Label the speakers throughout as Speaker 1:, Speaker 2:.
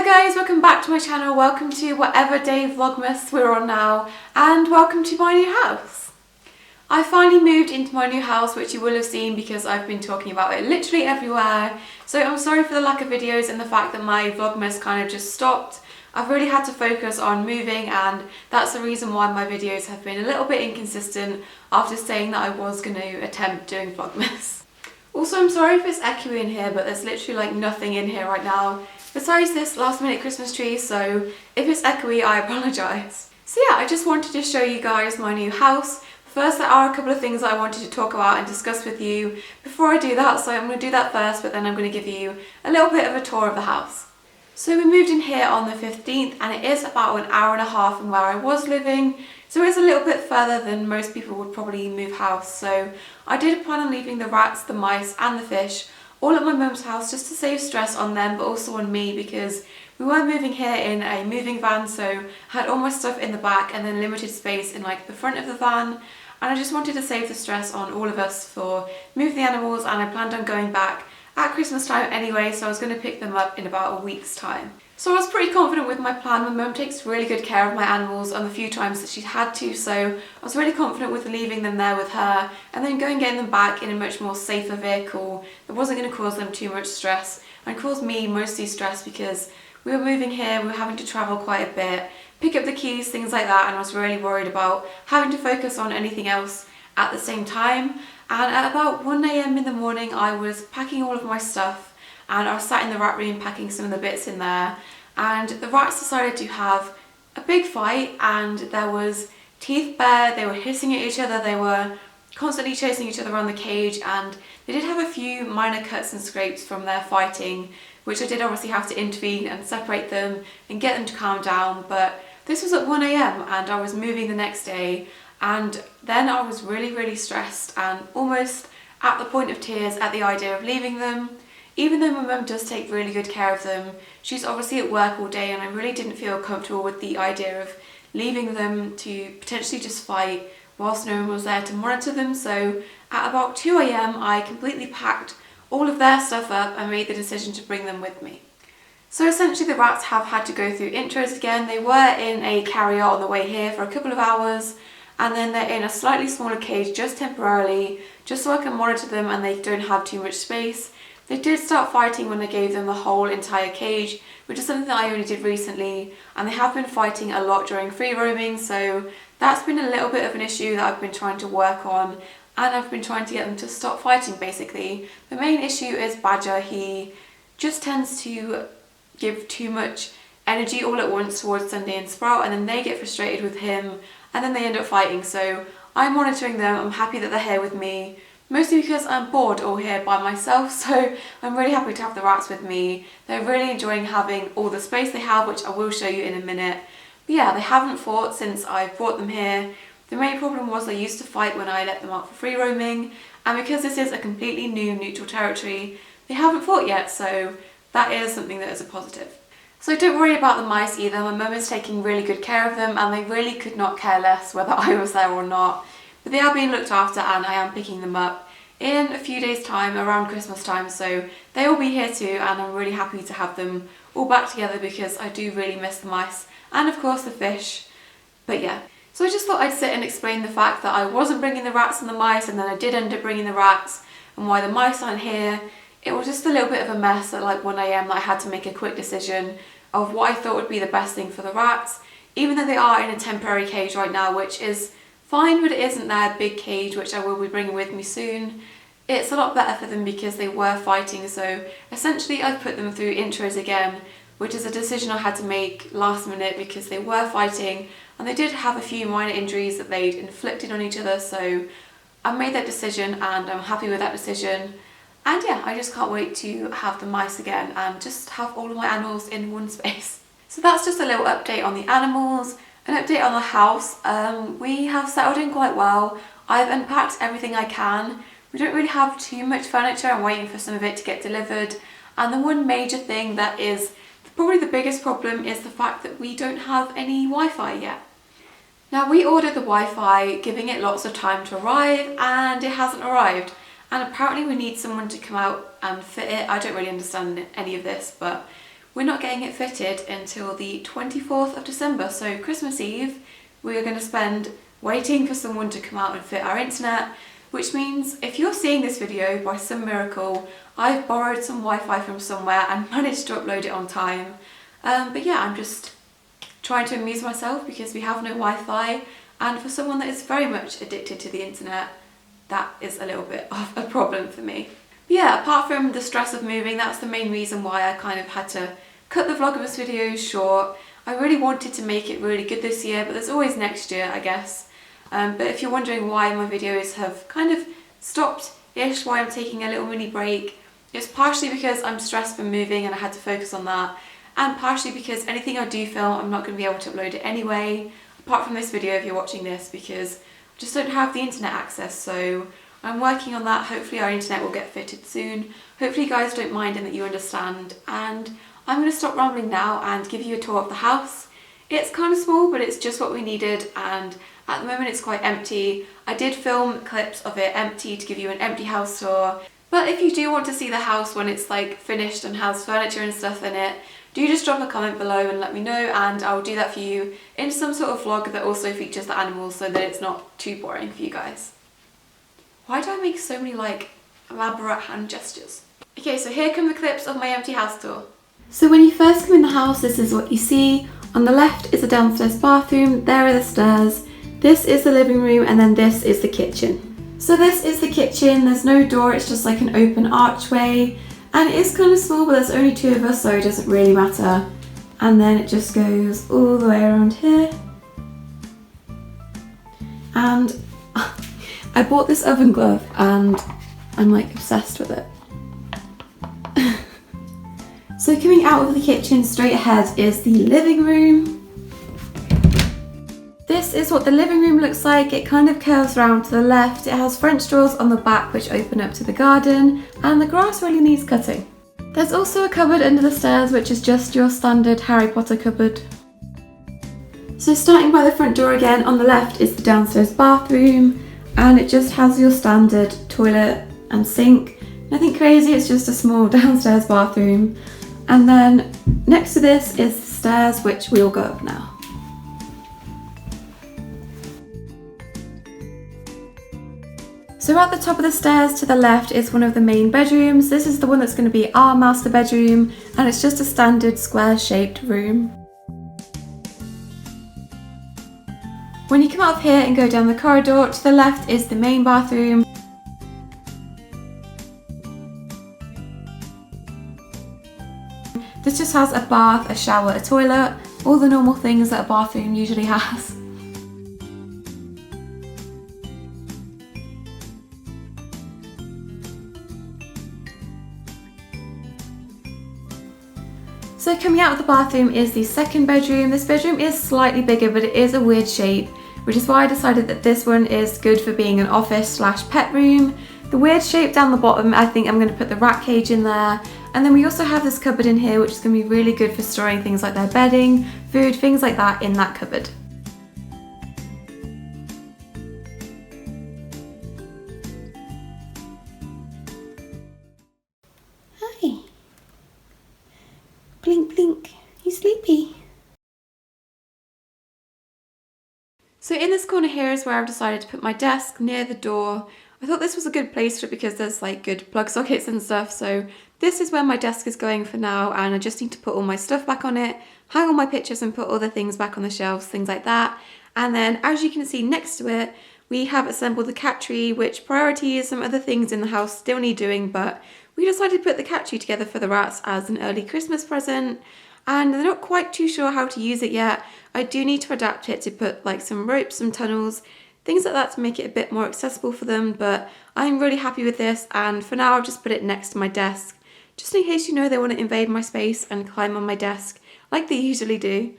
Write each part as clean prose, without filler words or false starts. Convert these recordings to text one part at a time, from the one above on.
Speaker 1: Hello guys, welcome back to my channel, welcome to whatever day Vlogmas we're on now, and welcome to my new house. I finally moved into my new house, which you will have seen because I've been talking about it literally everywhere, so I'm sorry for the lack of videos and the fact that my Vlogmas kind of just stopped. I've really had to focus on moving, and that's the reason why my videos have been a little bit inconsistent after saying that I was going to attempt doing Vlogmas. Also, I'm sorry if it's echoey in here, but there's literally like nothing in here right now besides this last minute Christmas tree, so if it's echoey, I apologise. So yeah, I just wanted to show you guys my new house. First, there are a couple of things that I wanted to talk about and discuss with you before I do that, so I'm going to do that first, but then I'm going to give you a little bit of a tour of the house. So we moved in here on the 15th, and it is about an hour and a half from where I was living, so it's a little bit further than most people would probably move house. So I did plan on leaving the rats, the mice and the fish all at my mum's house just to save stress on them, but also on me, because we were moving here in a moving van, so I had all my stuff in the back and then limited space in like the front of the van, and I just wanted to save the stress on all of us for moving the animals, and I planned on going back at Christmas time anyway, so I was going to pick them up in about a week's time. So I was pretty confident with my plan. My mum takes really good care of my animals on the few times that she's had to, so I was really confident with leaving them there with her and then going and getting them back in a much more safer vehicle that wasn't going to cause them too much stress and cause me mostly stress because we were moving here, we were having to travel quite a bit, pick up the keys, things like that, and I was really worried about having to focus on anything else at the same time. And at about 1 AM in the morning I was packing all of my stuff, and I was sat in the rat room packing some of the bits in there, and the rats decided to have a big fight, and there was teeth bare, they were hissing at each other, they were constantly chasing each other around the cage, and they did have a few minor cuts and scrapes from their fighting, which I did obviously have to intervene and separate them and get them to calm down. But this was at 1 AM and I was moving the next day, and then I was really stressed and almost at the point of tears at the idea of leaving them. Even though my mum does take really good care of them, she's obviously at work all day, and I really didn't feel comfortable with the idea of leaving them to potentially just fight whilst no one was there to monitor them. So at about 2 AM I completely packed all of their stuff up and made the decision to bring them with me. So essentially the rats have had to go through intros again. They were in a carrier on the way here for a couple of hours, and then they're in a slightly smaller cage just temporarily, just so I can monitor them and they don't have too much space. They did start fighting when I gave them the whole entire cage, which is something that I only did recently, and they have been fighting a lot during free roaming, so that's been a little bit of an issue that I've been trying to work on, and I've been trying to get them to stop fighting basically. The main issue is Badger. He just tends to give too much energy all at once towards Sunday and Sprout, and then they get frustrated with him and then they end up fighting. So I'm monitoring them, I'm happy that they're here with me, mostly because I'm bored all here by myself, so I'm really happy to have the rats with me. They're really enjoying having all the space they have, which I will show you in a minute. But yeah, they haven't fought since I brought them here. The main problem was they used to fight when I let them out for free roaming, and because this is a completely new neutral territory, they haven't fought yet, so that is something that is a positive. So don't worry about the mice either. My mum is taking really good care of them, and they really could not care less whether I was there or not. But they are being looked after, and I am picking them up in a few days time, around Christmas time, so they will be here too, and I'm really happy to have them all back together because I do really miss the mice and of course the fish. But yeah, so I just thought I'd sit and explain the fact that I wasn't bringing the rats and the mice, and then I did end up bringing the rats, and why the mice aren't here. It was just a little bit of a mess at like 1 AM that I had to make a quick decision of what I thought would be the best thing for the rats, even though they are in a temporary cage right now, which is fine, but it isn't their big cage, which I will be bringing with me soon. It's a lot better for them because they were fighting, so essentially I've put them through intros again, which is a decision I had to make last minute because they were fighting and they did have a few minor injuries that they'd inflicted on each other, so I made that decision and I'm happy with that decision. And yeah, I just can't wait to have the mice again and just have all of my animals in one space. So that's just a little update on the animals. An update on the house. We have settled in quite well. I've unpacked everything I can. We don't really have too much furniture. I'm waiting for some of it to get delivered. And the one major thing that is probably the biggest problem is the fact that we don't have any Wi-Fi yet. Now, we ordered the Wi-Fi giving it lots of time to arrive, and it hasn't arrived. And apparently we need someone to come out and fit it. I don't really understand any of this, but we're not getting it fitted until the 24th of December, so Christmas Eve we are going to spend waiting for someone to come out and fit our internet, which means if you're seeing this video by some miracle, I've borrowed some Wi-Fi from somewhere and managed to upload it on time. But yeah, I'm just trying to amuse myself because we have no Wi-Fi, and for someone that is very much addicted to the internet, that is a little bit of a problem for me. But yeah, apart from the stress of moving, that's the main reason why I kind of had to cut the Vlogmas videos short. I really wanted to make it really good this year, but there's always next year, I guess. But if you're wondering why my videos have kind of stopped-ish, why I'm taking a little mini break, it's partially because I'm stressed from moving and I had to focus on that, and partially because anything I do film, I'm not going to be able to upload it anyway, apart from this video if you're watching this, because I just don't have the internet access, so I'm working on that. Hopefully our internet will get fitted soon. Hopefully you guys don't mind and that you understand, and I'm going to stop rambling now and give you a tour of the house. It's kind of small, but it's just what we needed, and at the moment it's quite empty. I did film clips of it empty to give you an empty house tour, but if you do want to see the house when it's like finished and has furniture and stuff in it, do just drop a comment below and let me know, and I'll do that for you in some sort of vlog that also features the animals so that it's not too boring for you guys. Why do I make so many like elaborate hand gestures? Okay, so here come the clips of my empty house tour. So when you first come in the house, this is what you see. On the left is the downstairs bathroom, there are the stairs, this is the living room, and then this is the kitchen. So this is the kitchen, there's no door, it's just like an open archway, and it is kind of small, but there's only two of us, so it doesn't really matter. And then it just goes all the way around here. And I bought this oven glove and I'm like obsessed with it. So coming out of the kitchen straight ahead is the living room. This is what the living room looks like. It kind of curves round to the left. It has French doors on the back which open up to the garden, and the grass really needs cutting. There's also a cupboard under the stairs which is just your standard Harry Potter cupboard. So starting by the front door again, on the left is the downstairs bathroom, and it just has your standard toilet and sink. Nothing crazy, it's just a small downstairs bathroom. And then next to this is the stairs, which we'll go up now. So at the top of the stairs to the left is one of the main bedrooms. This is the one that's going to be our master bedroom, and it's just a standard square shaped room. When you come out of here and go down the corridor, to the left is the main bathroom. This just has a bath, a shower, a toilet, all the normal things that a bathroom usually has. So coming out of the bathroom is the second bedroom. This bedroom is slightly bigger, but it is a weird shape, which is why I decided that this one is good for being an office / pet room. The weird shape down the bottom, I think I'm going to put the rat cage in there. And then we also have this cupboard in here, which is going to be really good for storing things like their bedding, food, things like that in that cupboard. Hi. Blink, blink. You sleepy? So in this corner here is where I've decided to put my desk near the door. I thought this was a good place for it because there's like good plug sockets and stuff, so this is where my desk is going for now, and I just need to put all my stuff back on it, hang all my pictures and put all the things back on the shelves, things like that. And then as you can see next to it, we have assembled the cat tree, which priorities some other things in the house still need doing, but we decided to put the cat tree together for the rats as an early Christmas present. And they're not quite too sure how to use it yet. I do need to adapt it to put like some ropes, some tunnels, things like that to make it a bit more accessible for them, but I'm really happy with this, and for now I've just put it next to my desk, just in case they want to invade my space and climb on my desk like they usually do.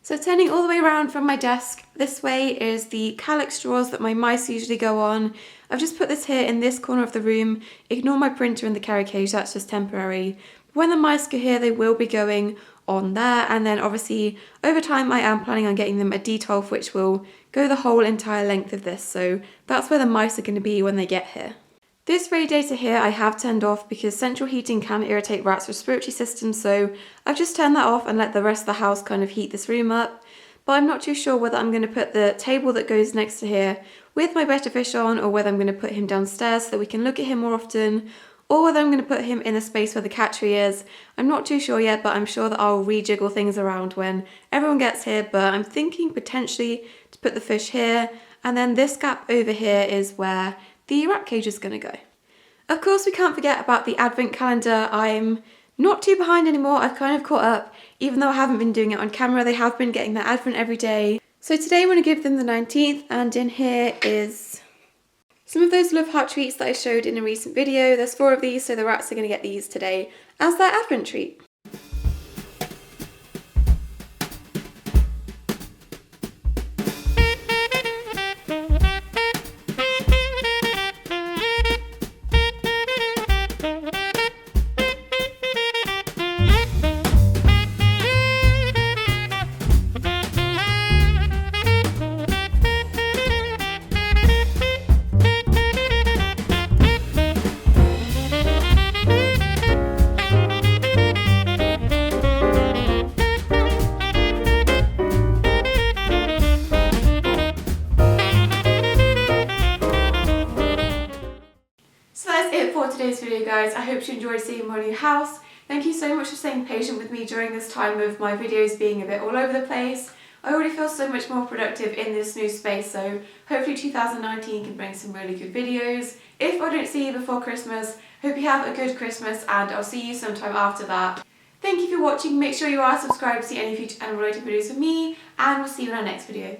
Speaker 1: So turning all the way around from my desk, this way is the calyx drawers that my mice usually go on. I've just put this here in this corner of the room. Ignore my printer in the carry cage, that's just temporary. When the mice go here, they will be going on there, and then obviously over time I am planning on getting them a D12 which will go the whole entire length of this, so that's where the mice are going to be when they get here. This radiator here I have turned off because central heating can irritate rats' respiratory systems, so I've just turned that off and let the rest of the house kind of heat this room up. But I'm not too sure whether I'm going to put the table that goes next to here with my better fish on, or whether I'm going to put him downstairs so that we can look at him more often, or whether I'm going to put him in a space where the cat tree is. I'm not too sure yet, but I'm sure that I'll rejiggle things around when everyone gets here. But I'm thinking potentially to put the fish here, and then this gap over here is where the rat cage is going to go. Of course, we can't forget about the advent calendar. I'm not too behind anymore. I've kind of caught up. Even though I haven't been doing it on camera, they have been getting their advent every day. So today I'm going to give them the 19th, and in here is some of those love heart treats that I showed in a recent video. There's 4 of these, so the rats are going to get these today as their advent treat. Today's video, guys. I hope you enjoyed seeing my new house. Thank you so much for staying patient with me during this time of my videos being a bit all over the place. I already feel so much more productive in this new space, so hopefully 2019 can bring some really good videos. If I don't see you before Christmas, hope you have a good Christmas, and I'll see you sometime after that. Thank you for watching. Make sure you are subscribed to see any future animal related videos from me, and we'll see you in our next video.